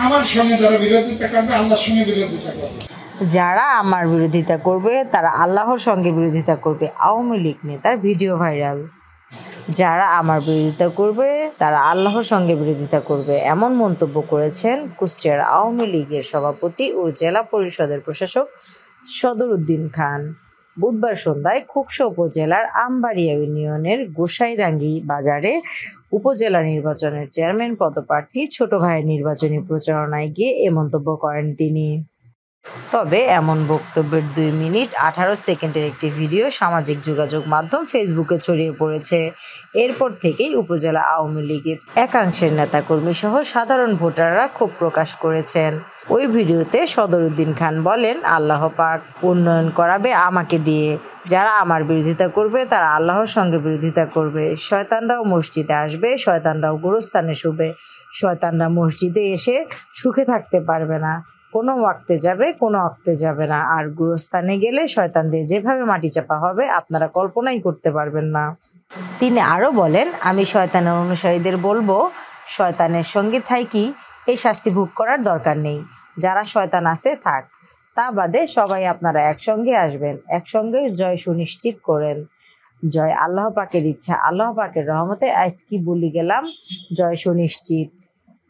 আমার সঙ্গে যারা বিরোধিতা করবে আল্লাহর সঙ্গে বিরোধিতা করবে। যারা আমার বিরোধিতা করবে তারা আল্লাহর সঙ্গে বিরোধিতা করবে। আওয়ামী লীগ নেতার ভিডিও ভাইরাল। যারা আমার বিরোধিতা করবে তারা আল্লাহর সঙ্গে বিরোধিতা করবে, এমন মন্তব্য করেছেন কুষ্টিয়ার আওয়ামী লীগের সভাপতি ও জেলা পরিষদের প্রশাসক সদরউদ্দিন খান। বুধবার সন্ধ্যায় খোকসা উপজেলার আমবাড়িয়া ইউনিয়নের গোসাইরাঙ্গি বাজারে উপজেলা নির্বাচনের চেয়ারম্যান পদপ্রার্থী ছোট ভাইয়ের নির্বাচনী প্রচারণায় গিয়ে এ মন্তব্য করেন তিনি। তবে এমন বক্তব্যের 2 মিনিট 18 সেকেন্ডের একটি ভিডিও সামাজিক যোগাযোগ মাধ্যম ফেসবুকে ছড়িয়ে পড়েছে। এরপর থেকেই উপজেলা আওয়ামী লীগের একাংশের নেতাকর্মী সহ সাধারণ ভোটাররা ক্ষোভ প্রকাশ করেছেন। ওই ভিডিওতে সদরউদ্দিন খান বলেন, আল্লাহ পাক উন্নয়ন করাবে আমাকে দিয়ে। যারা আমার বিরোধিতা করবে তারা আল্লাহর সঙ্গে বিরোধিতা করবে। শয়তানরাও মসজিদে আসবে, শয়তানরাও গোরস্থানে শুবে। শয়তানরা মসজিদে এসে সুখে থাকতে পারবে না, কোনো ওয়াক্তে যাবে, কোনো ওয়াক্তে যাবে না। আর গুরুস্থানে গেলে শয়তান দিয়ে যেভাবে মাটি চাপা হবে আপনারা কল্পনাই করতে পারবেন না। তিনি আরও বলেন, আমি শয়তানের অনুসারীদের বলবো, শয়তানের সঙ্গে থাকি এই শাস্তি ভোগ করার দরকার নেই। যারা শয়তান আছে থাক, তা বাদে সবাই আপনারা একসঙ্গে আসবেন, একসঙ্গে জয় সুনিশ্চিত করেন। জয় আল্লাহ পাকের ইচ্ছা, আল্লাহ পাকের রহমতে আজ কি বলি গেলাম, জয় সুনিশ্চিত।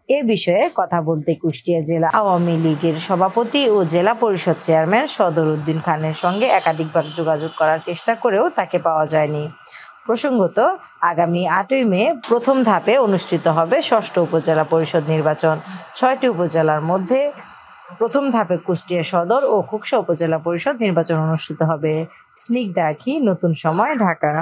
এ বিষয়ে কথা বলতে কুষ্টিয়া জেলা আওয়ামী লীগের সভাপতি ও জেলা পরিষদ চেয়ারম্যান সদরউদ্দিন খানের সঙ্গে একাধিকবার যোগাযোগ করার চেষ্টা করেও তাকে পাওয়া যায়নি। প্রসঙ্গত, আগামী 8ই মে প্রথম ধাপে অনুষ্ঠিত হবে 6ষ্ঠ উপজেলা পরিষদ নির্বাচন। 6টি উপজেলার মধ্যে প্রথম ধাপে কুষ্টিয়া সদর ও খোকসা উপজেলা পরিষদ নির্বাচন অনুষ্ঠিত হবে। স্নিগ্ধা আখি, নতুন সময়, ঢাকা।